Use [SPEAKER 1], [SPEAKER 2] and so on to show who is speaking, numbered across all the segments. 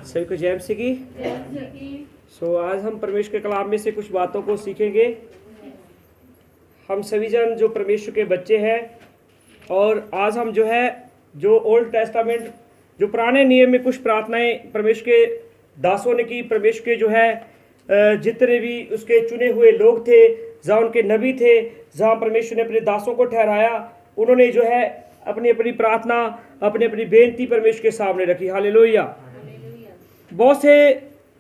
[SPEAKER 1] सभी को जय मसीह की। आज हम परमेश्वर के कलाम में से कुछ बातों को सीखेंगे। हम सभी जन जो परमेश्वर के बच्चे हैं और आज हम जो ओल्ड टेस्टामेंट जो पुराने नियम में कुछ प्रार्थनाएं परमेश्वर के दासों ने की, परमेश्वर के जितने भी उसके चुने हुए लोग थे, जहाँ उनके नबी थे, जहाँ परमेश्वर ने अपने दासों को ठहराया, उन्होंने अपनी अपनी प्रार्थना, अपनी अपनी बेनती परमेश्वर के सामने रखी। हालेलुया। बहुत से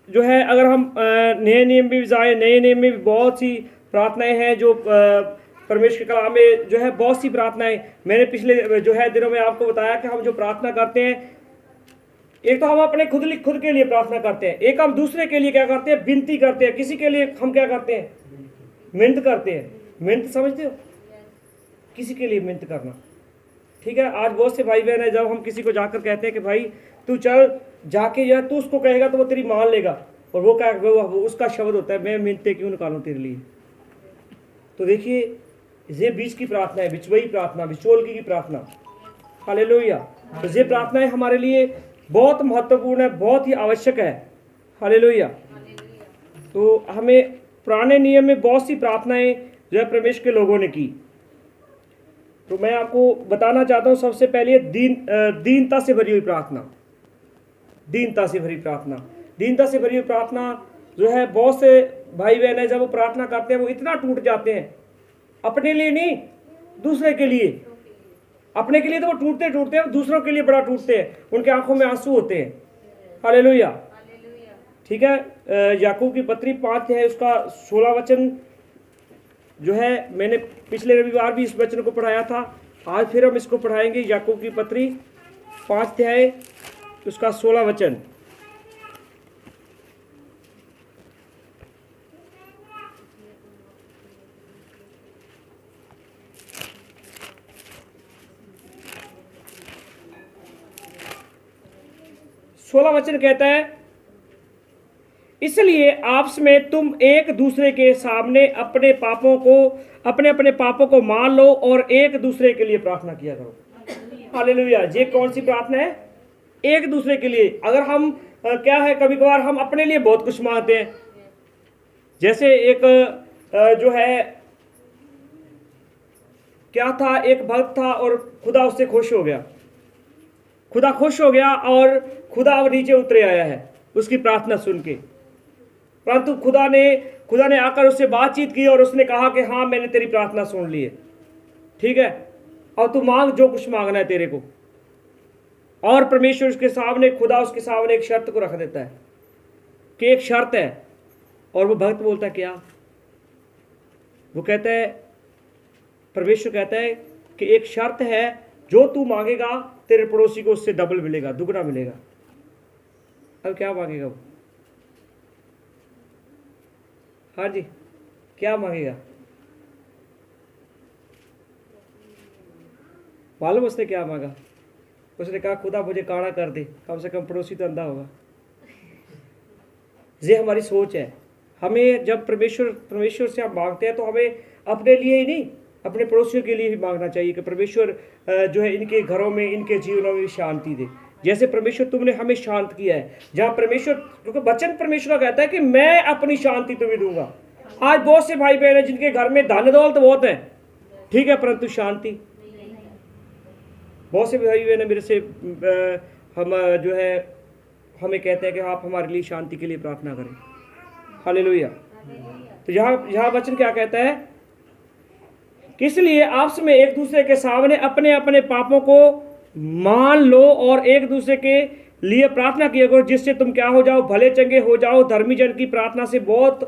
[SPEAKER 1] अगर हम नए नियम में भी जाएं, नए नियम में भी बहुत सी प्रार्थनाएं हैं जो परमेश्वर के कलाम में बहुत सी प्रार्थनाएं। मैंने पिछले दिनों में आपको बताया कि हम जो प्रार्थना करते हैं, एक तो हम अपने खुद के लिए प्रार्थना करते हैं, एक हम दूसरे के लिए क्या करते हैं, विनती करते हैं। किसी के लिए हम क्या करते हैं, मिन्नत करते हैं। मिन्नत समझते हो, किसी के लिए मिन्नत करना, ठीक है। आज बहुत से भाई बहन है, जब हम किसी को जाकर कहते हैं कि भाई तू चल जाके तू उसको कहेगा तो वो तेरी मान लेगा, और वो क्या वो उसका शब्द होता है, मैं मिन्नतें क्यों निकालूं तेरे लिए। तो देखिए, ये बीच की प्रार्थना है, बिचवई प्रार्थना, बिचौलगी की प्रार्थना। हालेलुया। तो ये प्रार्थनाएं हमारे लिए बहुत महत्वपूर्ण है, बहुत ही आवश्यक है। हालेलुया। तो हमें पुराने नियम में बहुत सी प्रार्थनाएं परमेश्वर के लोगों ने की। तो मैं आपको बताना चाहता हूँ, सबसे पहले दीनता से भरी हुई प्रार्थना। दीनता से भरी प्रार्थना, दीनता से भरी हुई प्रार्थना बहुत से भाई बहन है, जब वो प्रार्थना करते हैं वो इतना टूट जाते हैं, अपने लिए नहीं, दूसरे के लिए। अपने के लिए तो वो टूटते हैं, दूसरों के लिए बड़ा टूटते हैं, उनके आंखों में आंसू होते हैं। हालेलुया। ठीक है। याकूब की पत्री 5 है, उसका 16 वचन मैंने पिछले रविवार भी इस वचन को पढ़ाया था, आज फिर हम इसको पढ़ाएंगे। याकूब की पत्री 5 है, उसका 16 वचन। सोलह वचन कहता है, इसलिए आपस में तुम एक दूसरे के सामने अपने अपने पापों को मान लो और एक दूसरे के लिए प्रार्थना किया करो। हालेलुया। ये कौन सी प्रार्थना है? एक दूसरे के लिए। अगर हम क्या है, कभी कभार हम अपने लिए बहुत कुछ मांगते हैं। जैसे एक क्या था, एक भक्त था और खुदा उससे खुश हो गया। खुदा खुश हो गया और खुदा अब नीचे उतरे आया है उसकी प्रार्थना सुन के। परंतु खुदा ने आकर उससे बातचीत की और उसने कहा कि हाँ, मैंने तेरी प्रार्थना सुन ली है, ठीक है, और तू मांग जो कुछ मांगना है तेरे को। और परमेश्वर खुदा उसके सामने एक शर्त को रख देता है कि एक शर्त है, और वो भक्त बोलता है क्या? वो कहता है, परमेश्वर कहता है कि एक शर्त है, जो तू मांगेगा तेरे पड़ोसी को उससे डबल मिलेगा, दुगना मिलेगा। अब क्या मांगेगा वो? हाँ जी, क्या मांगेगा? मालूम उसने क्या मांगा? उसने कहा, खुदा मुझे काड़ा कर दे, कम से कम पड़ोसी तो अंधा होगा। ये हमारी सोच है। हमें जब परमेश्वर से हम मांगते हैं तो हमें अपने लिए ही नहीं, अपने पड़ोसियों के लिए भी मांगना चाहिए कि परमेश्वर इनके घरों में, इनके जीवनों में शांति दे, जैसे परमेश्वर तुमने हमें शांत किया है। जहाँ क्योंकि वचन परमेश्वर का कहता है कि मैं अपनी शांति तुम्हें दूंगा। आज बहुत से भाई बहन हैं जिनके घर में धन दौलत बहुत है, ठीक है, परंतु शांति। बहुत से भाई बहन मेरे से हम हमें कहते हैं कि आप हमारे लिए शांति के लिए प्रार्थना करें। हालेलुया। तो यहाँ वचन क्या कहता है कि इसलिए आपस में एक दूसरे के सामने अपने अपने पापों को मान लो और एक दूसरे के लिए प्रार्थना किया करो, जिससे तुम क्या हो जाओ, भले चंगे हो जाओ। धर्मी जन की प्रार्थना से बहुत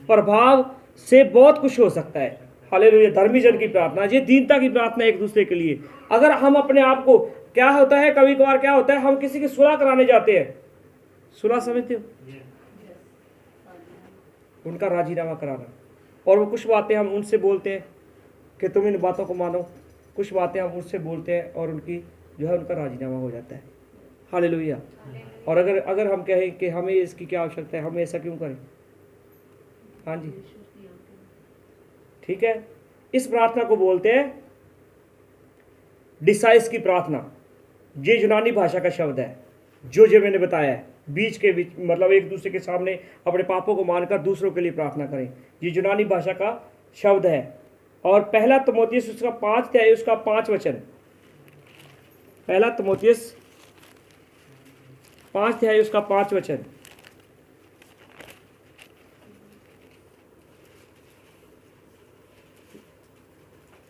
[SPEAKER 1] प्रभाव से बहुत कुछ हो सकता है। हालेलुया। धर्मी जन की प्रार्थना, ये दीनता की प्रार्थना एक दूसरे के लिए। अगर हम अपने आप को, क्या होता है कभी कभार क्या होता है, हम किसी की सुलह कराने जाते हैं। सुलह समझते हो? उनका राजीनामा कराना, और वो कुछ बातें हम उनसे बोलते हैं कि तुम इन बातों को मानो, कुछ बातें हम उससे बोलते हैं और उनकी उनका राजीनामा हो जाता है। हालेलुया। और अगर हम कहें कि हमें इसकी क्या आवश्यकता है, हम ऐसा क्यों करें? हाँ जी, ठीक है। इस प्रार्थना को बोलते हैं डिसाइस की प्रार्थना। ये यूनानी भाषा का शब्द है, जो मैंने बताया है, बीच के बीच, मतलब एक दूसरे के सामने अपने पापों को मानकर दूसरों के लिए प्रार्थना करें। ये यूनानी भाषा का शब्द है। और पहला तीमुथियुस उसका 5 अध्याय उसका 5 वचन, पहला तीमुथियुस 5 अध्याय उसका 5 वचन।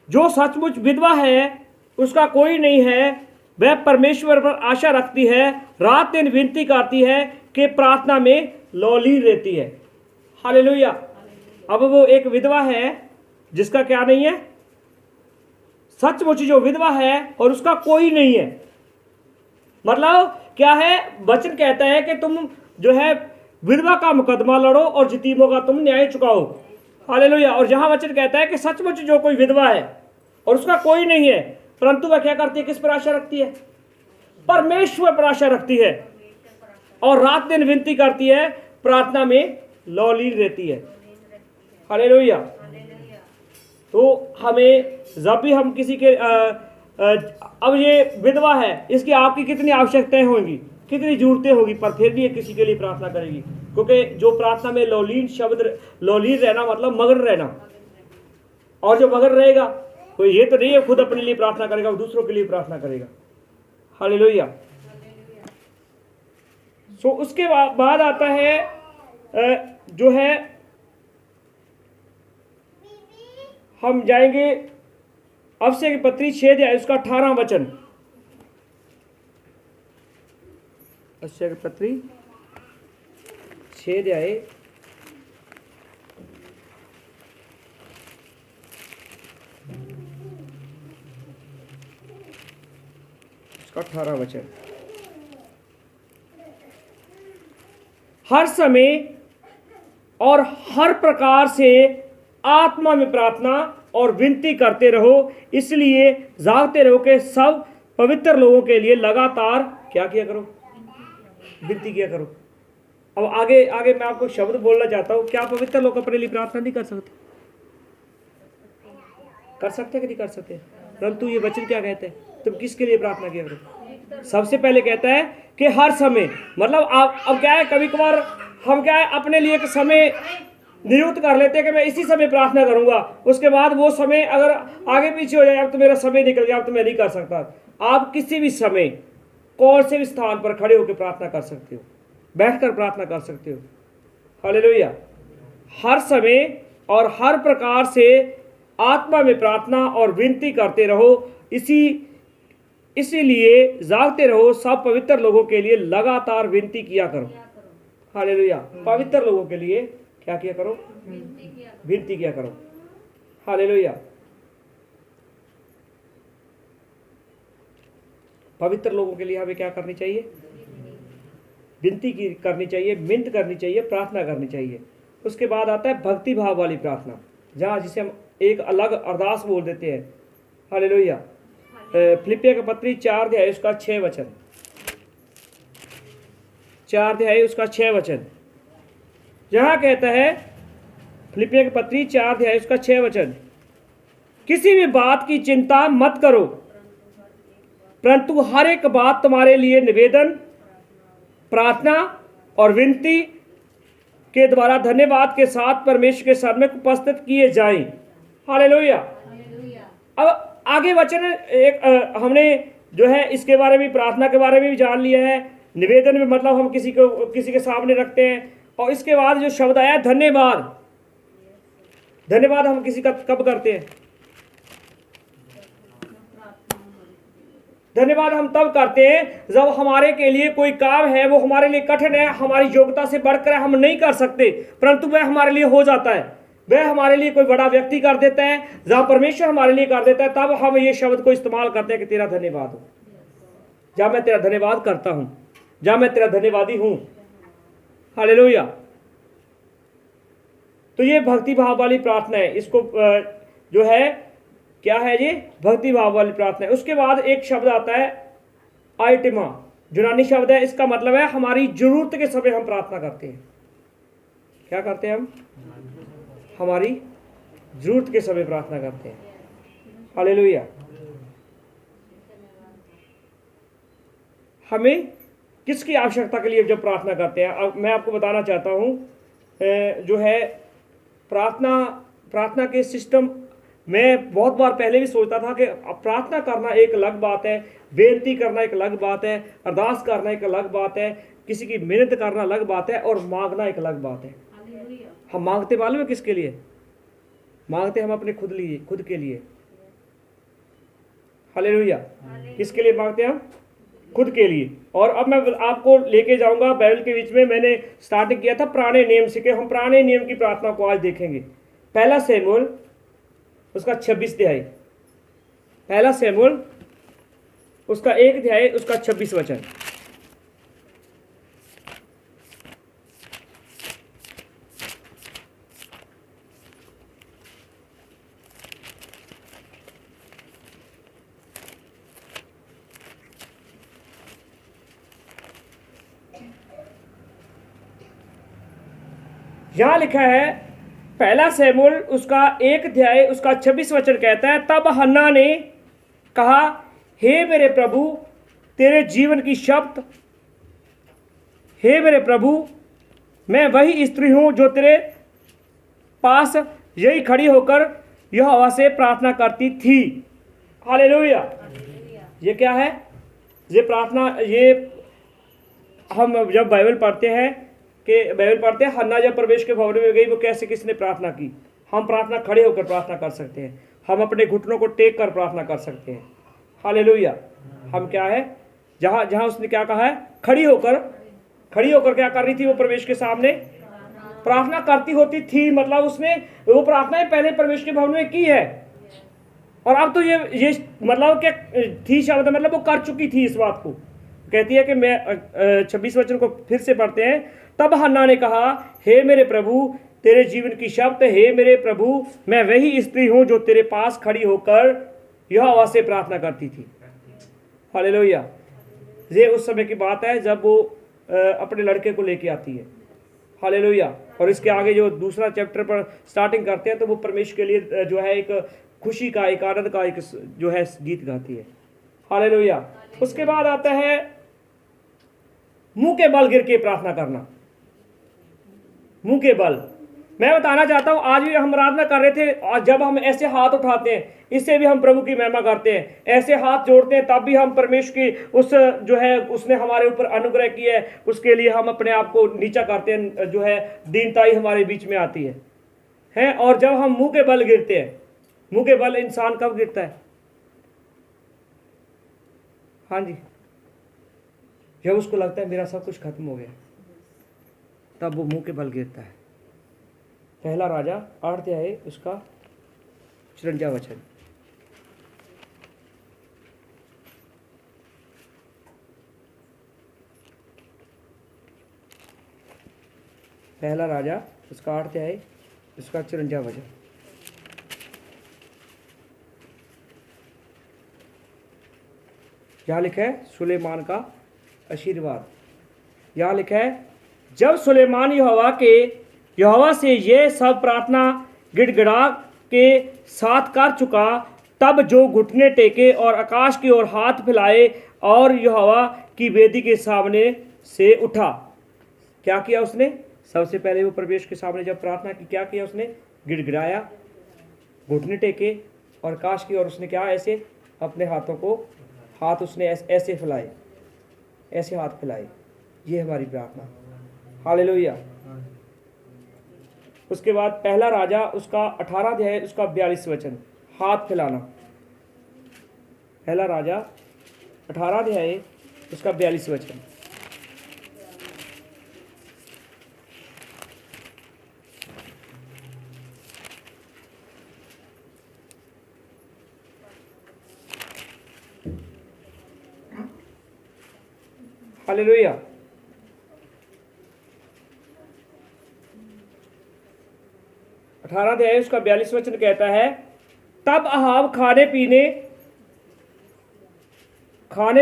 [SPEAKER 1] जो सचमुच विधवा है उसका कोई नहीं है, वह परमेश्वर पर आशा रखती है, रात दिन विनती करती है कि प्रार्थना में लौलीन रहती है। हालेलुया। अब वो एक विधवा है जिसका क्या नहीं है, सचमुच जो विधवा है और उसका कोई नहीं है। मतलब क्या है, वचन कहता है कि तुम जो है विधवा का मुकदमा लड़ो और यतीमों का तुम न्याय चुकाओ। हालेलुया। और जहां वचन कहता है कि सचमुच जो कोई विधवा है और उसका कोई नहीं है, परंतु वह क्या करती है, किस पर आशा रखती है, परमेश्वर पर आशा रखती है और रात दिन विनती करती है, प्रार्थना में लौलीन रहती है। हालेलुया। तो हमें जब भी हम किसी के अब ये विधवा है, इसकी आपकी कितनी आवश्यकताएं होंगी, कितनी जरूरतें होगी, पर फिर भी ये किसी के लिए प्रार्थना करेगी। क्योंकि जो प्रार्थना में लौलीन शब्द, लौलीन रहना मतलब मगन रहना, और जो मगन रहेगा तो ये तो नहीं है खुद अपने लिए प्रार्थना करेगा, वो दूसरों के लिए प्रार्थना करेगा। हालेलुया। सो उसके बाद आता है जो है, हम जाएंगे अफसे की पत्री 6 अध्याय उसका 18 वचन। अफसे की पत्री 6 अध्याय उसका 18 वचन। हर समय और हर प्रकार से आत्मा में प्रार्थना और विनती करते रहो, इसलिए जागते रहो कि सब पवित्र लोगों के लिए लगातार क्या किया करो, विनती किया करो। अब आगे आगे मैं आपको शब्द बोलना चाहता हूं, क्या पवित्र लोग अपने लिए प्रार्थना नहीं कर सकते? कर सकते कि नहीं कर सकते? परंतु ये वचन क्या कहते हैं, तुम किसके लिए प्रार्थना किया करो? सबसे पहले कहता है कि हर समय, मतलब आप अब क्या है, कभी कभार हम क्या है अपने लिए एक समय नियुक्त कर लेते हैं कि मैं इसी समय प्रार्थना करूंगा, उसके बाद वो समय अगर आगे पीछे हो जाए, अब तो मेरा समय निकल गया, अब तो मैं नहीं कर सकता। आप किसी भी समय कौन से भी स्थान पर खड़े होकर प्रार्थना कर सकते हो, बैठकर प्रार्थना कर सकते हो। हालेलुया। हर समय और हर प्रकार से आत्मा में प्रार्थना और विनती करते रहो, इसीलिए जागते रहो, सब पवित्र लोगों के लिए लगातार विनती किया करो। हालेलुया। पवित्र लोगों के लिए क्या किया करो, विनती किया करो। हालेलुया। पवित्र लोगों के लिए हमें क्या करनी चाहिए, विनती करनी चाहिए, मिन्नत करनी चाहिए, प्रार्थना करनी चाहिए। उसके बाद आता है भक्ति भाव वाली प्रार्थना, जहाँ जिसे हम एक अलग अरदास बोल देते हैं। हालेलुया। फिलिपियों की पत्री 4 अध्याय उसका 6 वचन, 4 अध्याय उसका 6 वचन, जहाँ कहता है फिलिपियों की पत्री 4 अध्याय उसका 6 वचन, किसी भी बात की चिंता मत करो, परंतु हर एक बात तुम्हारे लिए निवेदन, प्रार्थना और विनती के द्वारा धन्यवाद के साथ परमेश्वर के सामने उपस्थित किए जाएं। हालेलुया। अब आगे वचन एक हमने जो है इसके बारे में, प्रार्थना के बारे में भी जान लिया है। निवेदन में मतलब हम किसी के सामने रखते हैं, और इसके बाद जो शब्द आया धन्यवाद, धन्यवाद हम किसी का कब करते हैं? धन्यवाद हम तब करते हैं जब हमारे के लिए कोई काम है, वो हमारे लिए कठिन है, हमारी योग्यता से बढ़कर हम नहीं कर सकते, परंतु वह हमारे लिए हो जाता है, वह हमारे लिए कोई बड़ा व्यक्ति कर देता है, जहां परमेश्वर हमारे लिए कर देता है, तब हम ये शब्द को इस्तेमाल करते हैं कि तेरा धन्यवाद हो, जहां मैं तेरा धन्यवाद करता हूं, जहां मैं तेरा धन्यवादी हूं। हालेलुया। तो ये भक्ति भाव वाली प्रार्थना है। इसको जो है क्या है, ये भक्ति भाव वाली प्रार्थना है। उसके बाद एक शब्द आता है आइटिमा, यूनानी शब्द है, इसका मतलब है हमारी जरूरत के समय हम प्रार्थना करते हैं। क्या करते हैं हम? हमारी जरूरत के समय प्रार्थना करते हैं। हालेलुया। हमें किसकी आवश्यकता के लिए जब प्रार्थना करते हैं? अब मैं आपको बताना चाहता हूँ, जो है प्रार्थना के सिस्टम, मैं बहुत बार पहले भी सोचता था कि प्रार्थना करना एक अलग बात है, बेनती करना एक अलग बात है, अरदास करना एक अलग बात है, किसी की मेहनत करना अलग बात है, और मांगना एक अलग बात है। हम मांगते मालूम है किसके लिए? मांगते हम अपने खुद के लिए। हालेलुया। किसके लिए मांगते हैं हम? खुद के लिए। और अब मैं आपको लेके जाऊंगा बाइबल के बीच में। मैंने स्टार्टिंग किया था पुराने नियम से, कि हम पुराने नियम की प्रार्थना को आज देखेंगे। पहला शमूएल उसका 26 अध्याय, पहला शमूएल उसका 1 अध्याय उसका 26 वचन। यहां लिखा है, पहला शमूएल उसका 1 अध्याय उसका 26 वचन कहता है, तब हन्ना ने कहा, हे मेरे प्रभु तेरे जीवन की शपथ, हे मेरे प्रभु मैं वही स्त्री हूं जो तेरे पास यही खड़ी होकर यहोवा से प्रार्थना करती थी। हालेलुया। ये क्या है? ये प्रार्थना, ये हम जब बाइबल पढ़ते हैं हन्ना जब प्रवेश के भवन में गई, वो कैसे किसने प्रार्थना की? हम प्रार्थना खड़े होकर प्रार्थना कर सकते हैं, हम अपने घुटनों को टेक कर प्रार्थना कर सकते हैं। हालेलुया। हम क्या है, जहां उसने क्या कहा है, खड़ी होकर क्या कर रही थी? वो प्रवेश के सामने प्रार्थना करती होती थी। मतलब उसने वो प्रार्थनाएं पहले प्रवेश के भवन में की है, और अब तो ये मतलब क्या थी शब्द, मतलब वो कर चुकी थी इस बात को। कहती है कि मैं 26 वचन को फिर से पढ़ते हैं, तब हन्ना ने कहा, हे मेरे प्रभु तेरे जीवन की शपथ, हे मेरे प्रभु मैं वही स्त्री हूं जो तेरे पास खड़ी होकर यहोवा से प्रार्थना करती थी। हालेलुया। ये उस समय की बात है जब वो अपने लड़के को लेके आती है। हालेलुया। और इसके आगे जो दूसरा चैप्टर पर स्टार्टिंग करते हैं, तो वो परमेश्वर के लिए जो है एक खुशी का, एक आनंद का एक जो है गीत गाती है। हालेलुया। उसके बाद आता है मुंह के बल गिर के प्रार्थना करना। मुंह के बल, मैं बताना चाहता हूं, आज भी हम आराधना कर रहे थे, और जब हम ऐसे हाथ उठाते हैं, इससे भी हम प्रभु की महिमा करते हैं। ऐसे हाथ जोड़ते हैं, तब भी हम परमेश्वर की उस जो है उसने हमारे ऊपर अनुग्रह किया है, उसके लिए हम अपने आप को नीचा करते हैं, जो है दीनताई हमारे बीच में आती है। और जब हम मुंह के बल गिरते हैं, मुंह के बल इंसान कब गिरता है? हाँ जी, जब उसको लगता है मेरा सब कुछ खत्म हो गया, तब वो मुंह के बल गिरता है। पहला राजा 8 अध्याय उसका 54 वचन। पहला राजा उसका 8 अध्याय उसका 54 वचन। यहाँ लिखा है सुलेमान का आशीर्वाद। यहाँ लिखा है, जब सुलेमान यहोवा से ये सब प्रार्थना गिड़गिड़ा के साथ कर चुका, तब जो घुटने टेके और आकाश की ओर हाथ फैलाए और यहोवा की वेदी के सामने से उठा। क्या किया उसने? सबसे पहले वो प्रवेश के सामने जब प्रार्थना की, क्या किया उसने? गिड़गिड़ाया, घुटने टेके, और आकाश की ओर उसने क्या, ऐसे अपने हाथ उसने ऐसे फैलाए, ऐसे हाथ फैलाए। ये हमारी प्रार्थना। हालेलुया। उसके बाद पहला राजा उसका 18 अध्याय उसका 42 वचन, हाथ फैलाना। पहला राजा 18 अध्याय उसका 42 वचन। हालेलुया। अठारह अध्याय उसका 42 वचन कहता है, तब अहाब खाने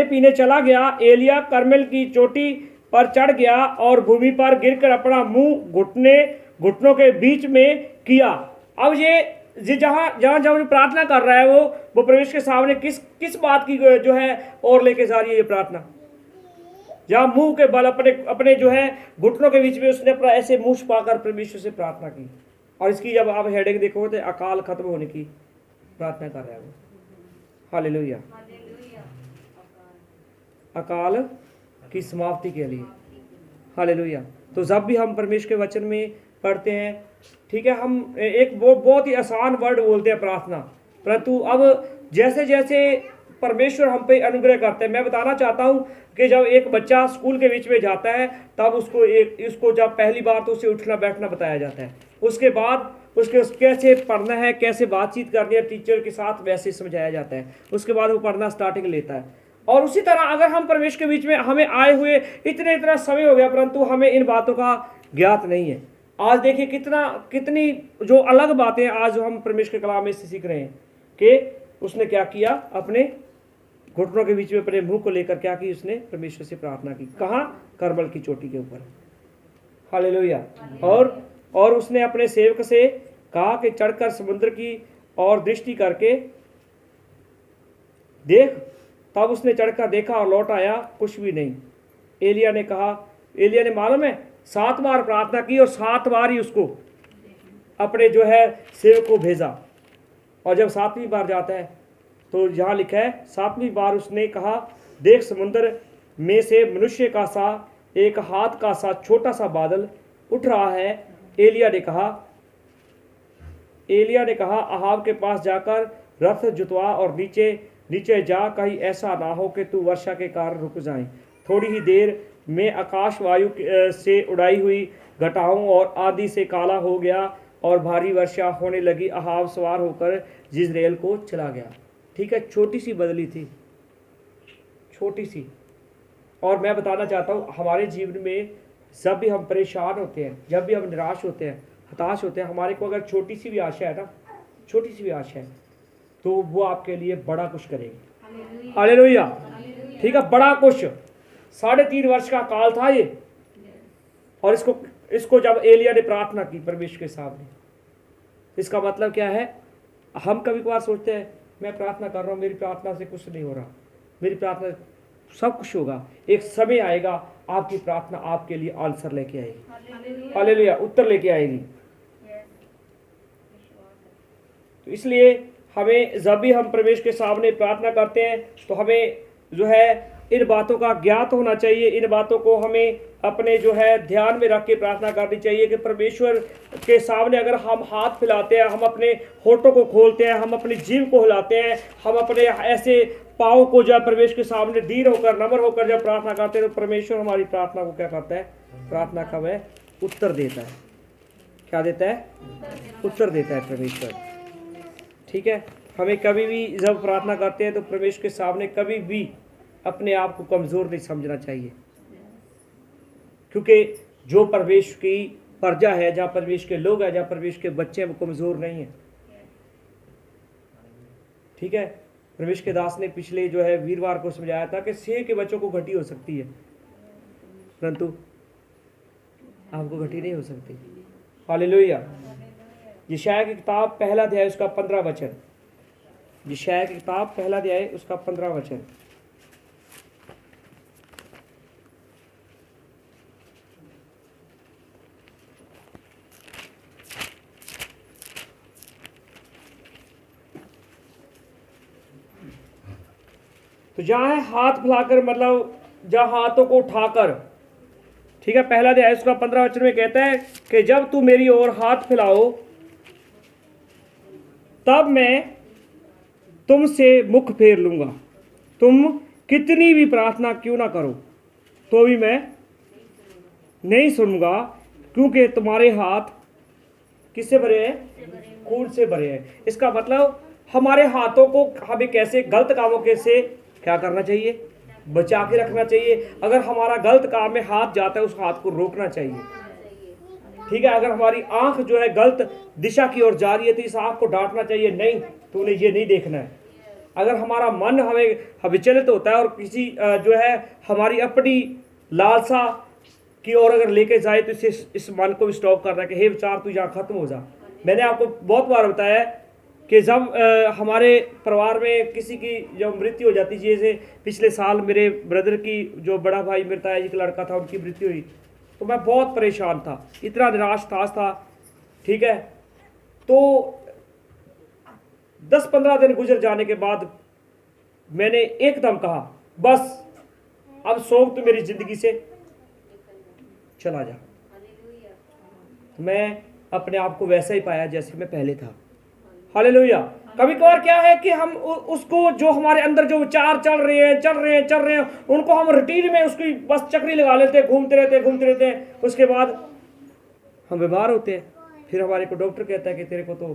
[SPEAKER 1] पीने चला गया। एलिया करमेल की चोटी पर चढ़ गया और भूमि पर गिरकर अपना मुंह घुटनों के बीच में किया। अब ये जहां प्रार्थना कर रहा है, वो प्रवेश के सामने किस बात की जो है और लेके जा रही है ये प्रार्थना? जहाँ मुंह के बल अपने अपने जो है घुटनों के बीच में उसने अपना ऐसे मुंह छुपाकर परमेश्वर से प्रार्थना की। और इसकी जब आप हेडिंग देखोगे तो अकाल खत्म होने की प्रार्थना कर रहा है वो। हालेलुया, अकाल की समाप्ति के लिए। हालेलुया। तो जब भी हम परमेश्वर के वचन में पढ़ते हैं, ठीक है, हम एक वो बहुत ही आसान वर्ड बोलते हैं प्रार्थना, परंतु अब जैसे जैसे परमेश्वर हम पे अनुग्रह करते हैं, मैं बताना चाहता हूँ कि जब एक बच्चा स्कूल के बीच में जाता है तब उसको जब पहली बार तो उसे उठना बैठना बताया जाता है, उसके बाद उसके कैसे पढ़ना है, कैसे बातचीत करनी है टीचर के साथ, वैसे समझाया जाता है। उसके बाद वो पढ़ना स्टार्टिंग लेता है। और उसी तरह अगर हम परमेश्वर के बीच में हमें आए हुए इतना समय हो गया परंतु हमें इन बातों का ज्ञात नहीं है। आज देखिए कितनी जो अलग बातें आज जो हम परमेश्वर के कलाम में से सीख रहे हैं कि उसने क्या किया, अपने घुटनों के बीच में अपने मुंह को लेकर क्या की, उसने परमेश्वर से प्रार्थना की। कहाँ? करमल की चोटी के ऊपर। हालेलुया। और उसने अपने सेवक से कहा कि चढ़कर समुद्र की ओर दृष्टि करके देख। तब उसने चढ़कर देखा और लौट आया, कुछ भी नहीं। एलिया ने मालूम है 7 बार प्रार्थना की और 7 बार ही उसको अपने जो है सेवक को भेजा। और जब 7वीं बार जाता है तो जहाँ लिखा है 7वीं बार उसने कहा, देख समुद्र में से मनुष्य का सा एक हाथ का सा छोटा सा बादल उठ रहा है। एलिया ने कहा अहाब के पास जाकर रथ जुतवा और नीचे जा, कहीं ऐसा ना हो कि तू वर्षा के कारण रुक जाए। थोड़ी ही देर में आकाश वायु से उड़ाई हुई घटाओं और आंधी से काला हो गया और भारी वर्षा होने लगी। अहाब सवार होकर जिज्रेल को चला गया। ठीक है, छोटी सी बदली थी, छोटी सी। और मैं बताना चाहता हूँ हमारे जीवन में जब भी हम परेशान होते हैं, जब भी हम निराश होते हैं, हताश होते हैं, हमारे को अगर छोटी सी भी आशा है ना, छोटी सी भी आशा है, तो वो आपके लिए बड़ा कुछ करेगी। हालेलुया। ठीक है, बड़ा कुछ। 3.5 वर्ष का काल था ये। और इसको जब एलिया ने प्रार्थना की परमेश्वर के सामने, इसका मतलब क्या है? हम कभी कभार सोचते हैं मैं प्रार्थना कर रहा हूँ, मेरी प्रार्थना से कुछ नहीं हो रहा, मेरी प्रार्थना सब कुछ होगा। एक समय आएगा आपकी प्रार्थना आपके लिए आंसर लेके आएगी। हालेलुया, उत्तर लेके आएगी। तो इसलिए हमें जब भी हम परमेश्वर के सामने प्रार्थना करते हैं तो हमें जो है इन बातों का ज्ञात होना चाहिए। इन बातों को हमें अपने जो है ध्यान में रख के प्रार्थना करनी चाहिए कि परमेश्वर के सामने अगर हम हाथ फैलाते हैं, हम अपने होठों को खोलते हैं, हम अपनी जीभ को हिलाते हैं, हम अपने ऐसे पाँव को जब परमेश्वर के सामने दीन होकर नम्र होकर जब प्रार्थना करते हैं तो परमेश्वर हमारी प्रार्थना को क्या करता है? प्रार्थना का वह उत्तर देता है। क्या देता है? उत्तर देता है परमेश्वर। ठीक है, हमें कभी भी जब प्रार्थना करते हैं तो परमेश्वर के सामने कभी भी अपने आप को कमज़ोर नहीं समझना चाहिए, क्योंकि जो परमेश्वर की प्रजा है, जहाँ परमेश्वर के लोग हैं, जहाँ परमेश्वर के बच्चे हैं, वो कमज़ोर नहीं है। ठीक है, परमेश्वर के दास ने पिछले जो है वीरवार को समझाया था कि शेर के बच्चों को घटी हो सकती है परंतु आपको घटी नहीं हो सकती। हालेलुया। यशायाह की किताब 1 अध्याय उसका 15 वचन। यशायाह की किताब 1 अध्याय उसका 15 वचन। तो जहाँ है हाथ फैलाकर, मतलब जहाँ हाथों को उठाकर, ठीक है, 1 अध्याय उसका 15 वचन में कहता है कि जब तू मेरी ओर हाथ फैलाओ तब मैं तुमसे मुख फेर लूंगा। तुम कितनी भी प्रार्थना क्यों ना करो तो भी मैं नहीं सुनूंगा, क्योंकि तुम्हारे हाथ किससे भरे हैं? खून से भरे हैं। इसका मतलब हमारे हाथों को हमें कैसे गलत कामों के से क्या करना चाहिए? बचा के रखना चाहिए। अगर हमारा गलत काम में हाथ जाता है उस हाथ को रोकना चाहिए। ठीक है, अगर हमारी आंख जो है गलत दिशा की ओर जा रही है तो इस आंख को डांटना चाहिए, नहीं तूने ये नहीं देखना है। अगर हमारा मन हमें विचलित होता है और किसी जो है हमारी अपनी लालसा की ओर अगर लेके जाए तो इस मन को भी स्टॉप करना है कि हे विचार तू यहाँ खत्म हो जा। मैंने आपको बहुत बार बताया कि जब हमारे परिवार में किसी की जब मृत्यु हो जाती, जैसे पिछले साल मेरे ब्रदर की, जो बड़ा भाई मेरे ताया जी का लड़का था, उनकी मृत्यु हुई, तो मैं बहुत परेशान था, इतना निराश था। ठीक है, तो 10-15 दिन गुजर जाने के बाद मैंने एकदम कहा, बस अब शोक तो मेरी जिंदगी से चला जा। मैं अपने आप को वैसा ही पाया जैसे मैं पहले था। हालेलुया। कभी कभार क्या है कि हम उसको, जो हमारे अंदर जो विचार चल रहे हैं, उनको हम रूटीन में उसकी बस चक्री लगा लेते हैं, घूमते रहते हैं। उसके बाद हम बीमार होते हैं, फिर हमारे को डॉक्टर कहता है कि तेरे को तो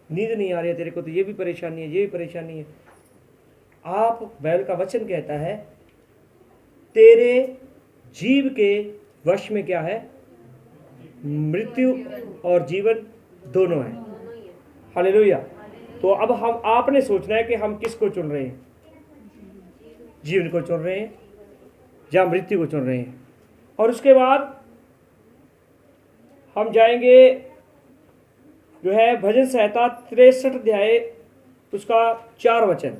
[SPEAKER 1] नींद नहीं आ रही है, तेरे को तो ये भी परेशानी है, ये भी परेशानी है। आप, बाइबल का वचन कहता है, तेरे जीव के वश में क्या है? मृत्यु और जीवन दोनों है। हालेलुया। तो अब आपने सोचना है कि हम किसको चुन रहे हैं, जीवन को चुन रहे हैं या मृत्यु को चुन रहे हैं। और उसके बाद हम जाएंगे जो है भजन संहिता 63 अध्याय उसका 4 वचन।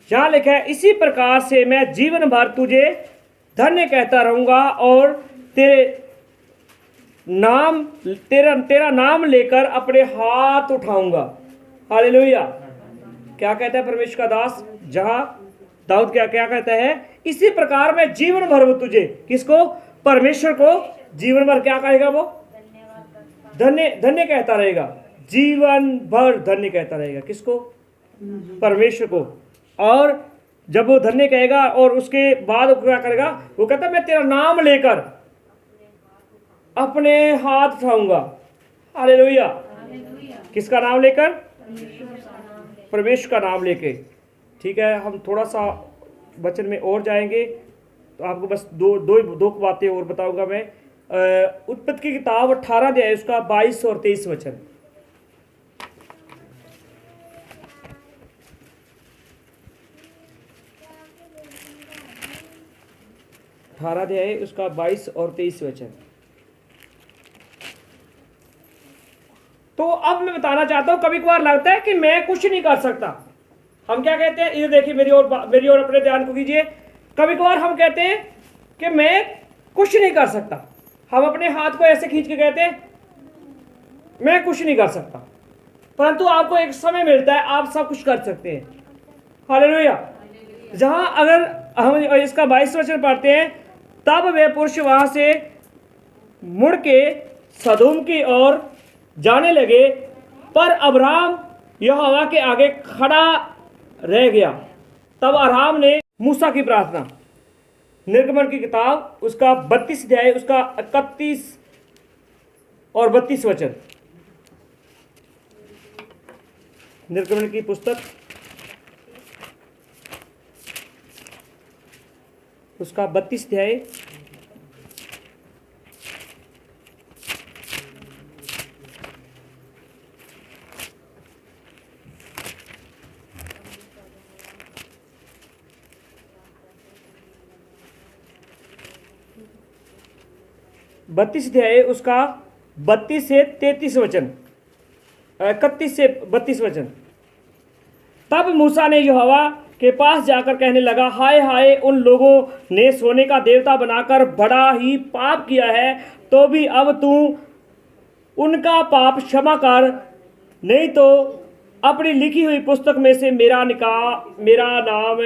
[SPEAKER 1] यहां लिखा है, इसी प्रकार से मैं जीवन भर तुझे धन्य कहता रहूंगा और तेरा नाम लेकर अपने हाथ उठाऊंगा। हालेलुया। क्या कहता है परमेश्वर का दास, जहां दाऊद क्या कहता है, इसी प्रकार मैं जीवन भर वो तुझे, किसको? परमेश्वर को जीवन भर क्या कहेगा? वो धन्य कहता रहेगा, जीवन भर धन्य कहता रहेगा। किसको? परमेश्वर को। और जब वो धन्य कहेगा और उसके बाद वो क्या करेगा? वो कहता मैं तेरा नाम लेकर अपने हाथ उठाऊंगा। हालेलुया। किसका नाम लेकर? परमेश्वर का नाम लेके। ठीक है, हम थोड़ा सा वचन में और जाएंगे, तो आपको बस दो बातें और बताऊंगा मैं। उत्पत्ति की किताब 18 अध्याय उसका 22 और 23 वचन। अध्याय उसका 22 और 23 वचन। तो अब मैं बताना चाहता हूं, कभी कभार लगता है कि मैं कुछ नहीं कर सकता। हम क्या कहते हैं, ये देखिए मेरी ओर अपने ध्यान को कीजिए। कभी कभार हम कहते हैं कि मैं कुछ नहीं कर सकता। हम अपने हाथ को ऐसे खींच के कहते हैं मैं कुछ नहीं कर सकता, परंतु आपको एक समय मिलता है, आप सब कुछ कर सकते हैं। हालेलुया। जहां अगर हम इसका 22 वचन पढ़ते हैं, तब वे पुरुष वहां से मुड़ के सदोम की ओर जाने लगे, पर अब्राम यहोवा के आगे खड़ा रह गया। तब अब्राम ने मूसा की प्रार्थना, निर्गमन की किताब उसका 32 अध्याय उसका 31 और 32 वचन। निर्गमन की पुस्तक उसका 32 अध्याय उसका 32 से 33 वचन, 31 से 32 वचन। तब मूसा ने यहोवा के पास जाकर कहने लगा, हाय हाय, उन लोगों ने सोने का देवता बनाकर बड़ा ही पाप किया है, तो भी अब तू उनका पाप क्षमा कर, नहीं तो अपनी लिखी हुई पुस्तक में से मेरा नाम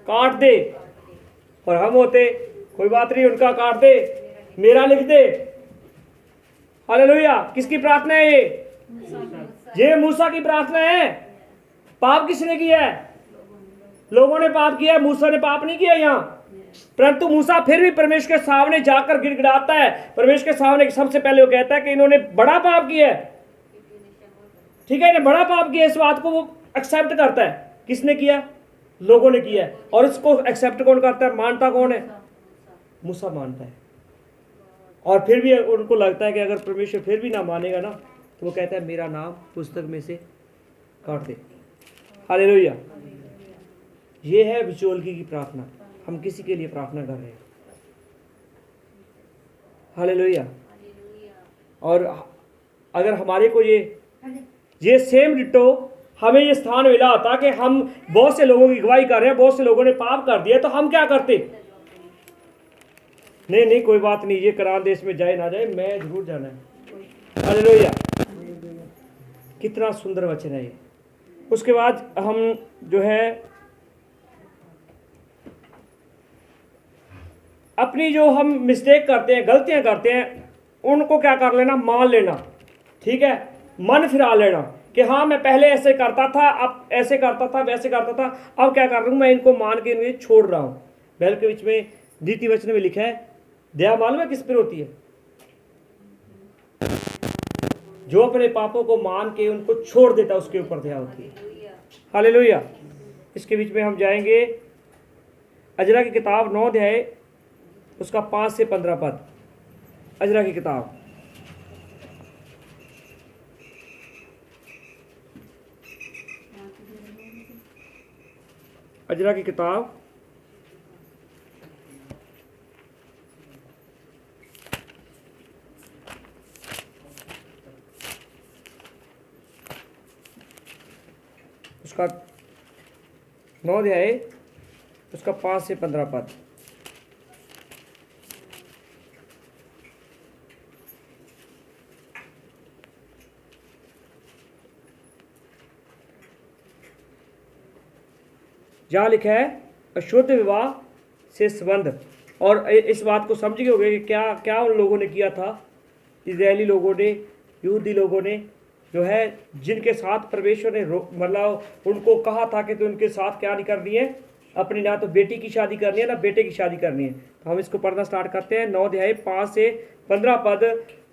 [SPEAKER 1] काट दे। और हम होते, कोई बात नहीं, उनका काट दे, मेरा लिख दे। हालेलुया। किसकी प्रार्थना है ये मूसा की प्रार्थना है। पाप किसने किया है? लोगों ने पाप किया है, मूसा ने पाप नहीं किया यहाँ। परंतु मूसा फिर भी परमेश्वर के सामने जाकर गिड़गिड़ाता है। परमेश्वर के सामने सबसे पहले वो कहता है कि इन्होंने बड़ा पाप किया है। ठीक है, इन्होंने बड़ा पाप किया, इस बात को वो एक्सेप्ट करता है। किसने किया? लोगों ने किया है। और इसको एक्सेप्ट कौन करता है? मानता कौन है? मूसा मानता है। और फिर भी उनको लगता है कि अगर परमेश्वर फिर भी ना मानेगा ना, तो वो कहता है मेरा नाम पुस्तक में से काट दे। हालेलुया। ये है बिचौलगी की प्रार्थना। हम किसी के लिए प्रार्थना कर रहे हैं। हालेलुया। और अगर हमारे को ये सेम डिटो हमें ये स्थान मिला होता कि हम बहुत से लोगों की गवाही कर रहे हैं, बहुत से लोगों ने पाप कर दिया, तो हम क्या करते? नहीं कोई बात नहीं, ये करान देश में जाए ना जाए, मैं जरूर जाना है। हालेलुया। कितना सुंदर वचन है ये। उसके बाद हम जो है अपनी जो हम मिस्टेक करते हैं, गलतियां करते हैं, उनको क्या कर लेना? मान लेना। ठीक है, मन फिरा लेना कि हाँ मैं पहले ऐसे करता था, अब ऐसे करता था, वैसे करता था, अब क्या कर रहा हूँ मैं? इनको मान के इन्हें छोड़ रहा हूँ। बैल के बीच में द्वितीय वचन में लिखा है, दया मालूम है किस पर होती है? जो अपने पापों को मान के उनको छोड़ देता, उसके ऊपर दया होती है। हालेलुया। इसके बीच में हम जाएंगे अजरा की किताब 9 अध्याय उसका 5 से 15 पद। अजरा की किताब उसका 9 अध्याय उसका 5 से 15 पद। जहाँ लिखा है अशुद्ध विवाह से संबंध। और इस बात को समझ गए होंगे कि क्या क्या उन लोगों ने किया था, इजरायली लोगों ने, यहूदी लोगों ने, जो है जिनके साथ परमेश्वर ने मतलब उनको कहा था कि तो उनके साथ क्या नहीं करनी है? अपनी ना तो बेटी की शादी करनी है ना बेटे की शादी करनी है। तो हम इसको पढ़ना स्टार्ट करते हैं। 9 अध्याय 5 से 15 पद।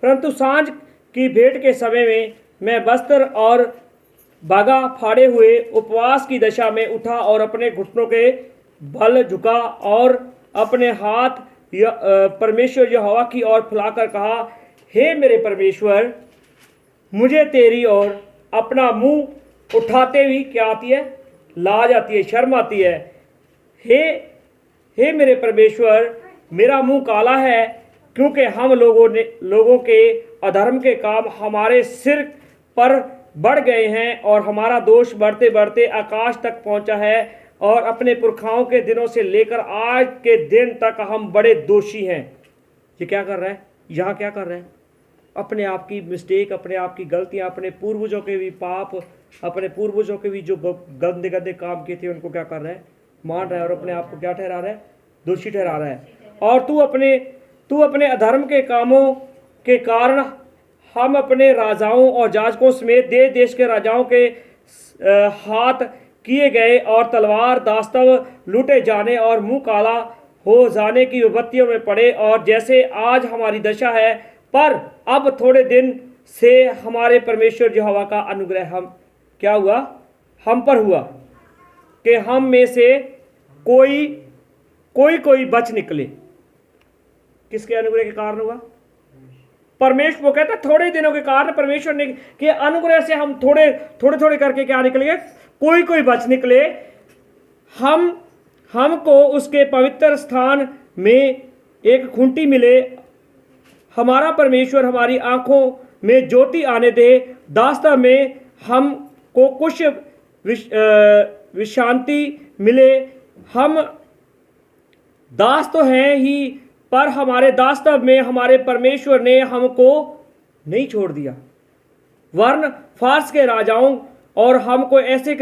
[SPEAKER 1] परंतु सांझ की भेंट के समय में मैं वस्त्र और बागा फाड़े हुए उपवास की दशा में उठा और अपने घुटनों के बल झुका और अपने हाथ परमेश्वर यहोवा की ओर फैलाकर कहा, हे मेरे परमेश्वर, मुझे तेरी ओर अपना मुंह उठाते हुए क्या आती है? लाज आती है, शर्म आती है। हे मेरे परमेश्वर, मेरा मुंह काला है, क्योंकि हम लोगों के अधर्म के काम हमारे सिर पर बढ़ गए हैं और हमारा दोष बढ़ते बढ़ते आकाश तक पहुंचा है और अपने पुरखाओं के दिनों से लेकर आज के दिन तक हम बड़े दोषी हैं। ये क्या कर रहा है? यहाँ क्या कर रहा है? अपने आप की मिस्टेक, अपने आप की गलतियाँ, अपने पूर्वजों के भी पाप, अपने पूर्वजों के भी जो गंदे गंदे काम किए थे उनको क्या कर रहा है? मान रहा है और अपने आप को क्या ठहरा रहा है? दोषी ठहरा रहा है। और तू अपने अधर्म के कामों के कारण हम अपने राजाओं और जाजकों समेत देश देश के राजाओं के हाथ किए गए और तलवार दास्तव लूटे जाने और मुंह काला हो जाने की विपत्तियों में पड़े। और जैसे आज हमारी दशा है, पर अब थोड़े दिन से हमारे परमेश्वर यहोवा का अनुग्रह हम क्या हुआ? हम पर हुआ कि हम में से कोई बच निकले। किसके अनुग्रह के कारण हुआ? परमेश्वर। वो कहता थोड़े दिनों के कारण परमेश्वर ने के अनुग्रह से हम थोड़े करके क्या निकल गए? कोई बच निकले। हमको उसके पवित्र स्थान में एक खूंटी मिले। हमारा परमेश्वर हमारी आंखों में ज्योति आने दे। दास्ता में हमको कुछ विश्रांति मिले। हम दास तो हैं ही, पर हमारे दास्तव में हमारे परमेश्वर ने हमको नहीं छोड़ दिया, वरन फारस के राजाओं और हमको ऐसे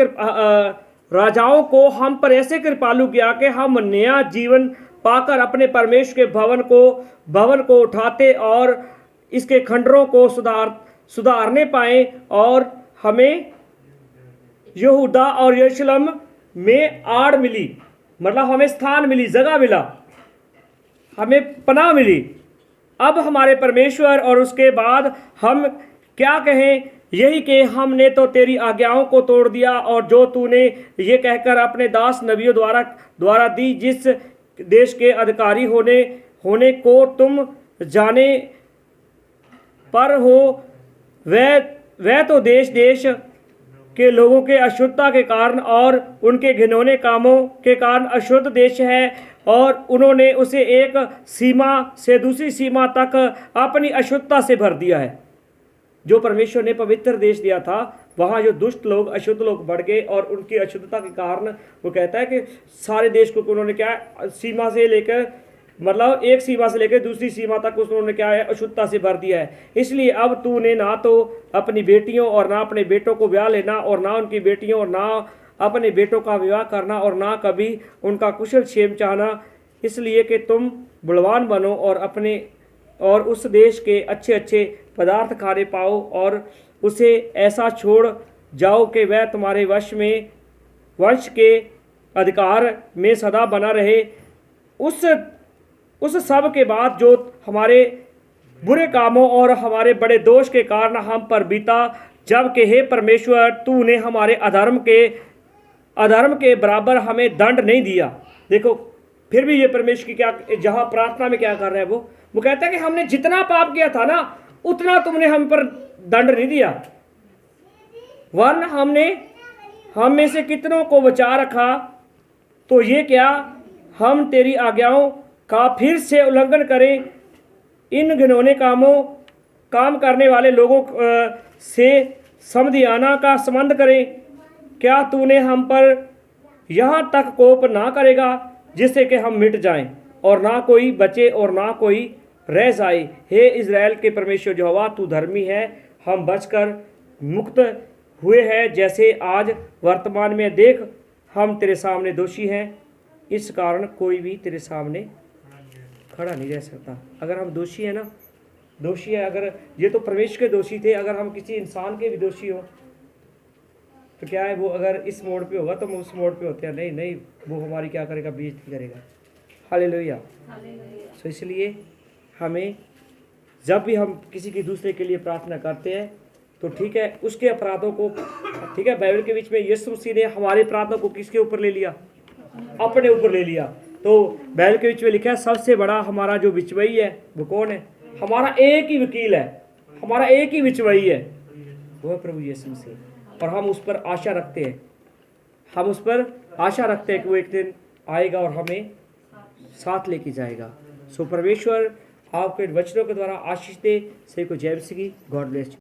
[SPEAKER 1] राजाओं को हम पर ऐसे कृपालु किया कि हम नया जीवन पाकर अपने परमेश्वर के भवन को उठाते और इसके खंडरों को सुधारने पाए। और हमें यहूदा और यरूशलेम में आड़ मिली, मतलब हमें स्थान मिली, जगह मिला, हमें पनाह मिली। अब हमारे परमेश्वर और उसके बाद हम क्या कहें? यही कि हमने तो तेरी आज्ञाओं को तोड़ दिया और जो तूने ये कहकर अपने दास नबियों द्वारा दी, जिस देश के अधिकारी होने को तुम जाने पर हो, वह तो देश के लोगों के अशुद्धता के कारण और उनके घिनौने कामों के कारण अशुद्ध देश है, और उन्होंने उसे एक सीमा से दूसरी सीमा तक अपनी अशुद्धता से भर दिया है। जो परमेश्वर ने पवित्र देश दिया था, वहाँ जो दुष्ट लोग, अशुद्ध लोग बढ़ गए, और उनकी अशुद्धता के कारण वो कहता है कि सारे देश को उन्होंने क्या है, सीमा से लेकर, मतलब एक सीमा से लेकर दूसरी सीमा तक उन्होंने क्या है, अशुद्धता से भर दिया है। इसलिए अब तूने ना तो अपनी बेटियों और ना अपने बेटों को ब्याह लेना, और ना उनकी बेटियों और ना अपने बेटों का विवाह करना, और ना कभी उनका कुशल क्षेम चाहना, इसलिए कि तुम बलवान बनो और उस देश के अच्छे अच्छे पदार्थ खाने पाओ, और उसे ऐसा छोड़ जाओ कि वह तुम्हारे वंश के अधिकार में सदा बना रहे। उस सब के बाद जो हमारे बुरे कामों और हमारे बड़े दोष के कारण हम पर बीता, जबकि हे परमेश्वर, तूने हमारे अधर्म के बराबर हमें दंड नहीं दिया। देखो फिर भी ये परमेश्वर की क्या, जहाँ प्रार्थना में क्या कर रहा है, वो कहता है कि हमने जितना पाप किया था ना, उतना तुमने हम पर दंड नहीं दिया, वरन हमने हम में से कितनों को बचा रखा। तो ये क्या, हम तेरी आज्ञाओं का फिर से उल्लंघन करें, इन घिनौने काम करने वाले लोगों से समधियाना का संबंध करें। क्या तूने हम पर यहाँ तक कोप ना करेगा जिससे कि हम मिट जाएं, और ना कोई बचे और ना कोई रह जाए। हे इज़राइल के परमेश्वर यहोवा, तू धर्मी है, हम बचकर मुक्त हुए हैं जैसे आज वर्तमान में। देख, हम तेरे सामने दोषी हैं, इस कारण कोई भी तेरे सामने खड़ा नहीं रह सकता। अगर हम दोषी हैं ना, दोषी है, अगर ये तो परमेश्वर के दोषी थे, अगर हम किसी इंसान के भी दोषी हो तो क्या है, वो अगर इस मोड़ पे होगा तो हम उस मोड़ पे होते हैं, नहीं, वो हमारी क्या करेगा, बेइज्जती करेगा। हालेलुया। तो इसलिए हमें जब भी हम किसी की दूसरे के लिए प्रार्थना करते हैं तो ठीक है, उसके अपराधों को, ठीक है, बाइबल के बीच में यीशु मसीह ने हमारे अपराधों को किसके ऊपर ले लिया, अपने ऊपर ले लिया। तो बाइबल के बीच में लिखा है, सबसे बड़ा हमारा जो बिचवई है वो कौन है, हमारा एक ही वकील है, हमारा एक ही बिचवई है, वो है प्रभु यीशु मसीह। और हम उस पर आशा रखते हैं, कि वो एक दिन आएगा और हमें साथ लेके जाएगा। सो परमेश्वर आपके वचनों के द्वारा आशीष दे। सभी को जय मसीह की। God bless.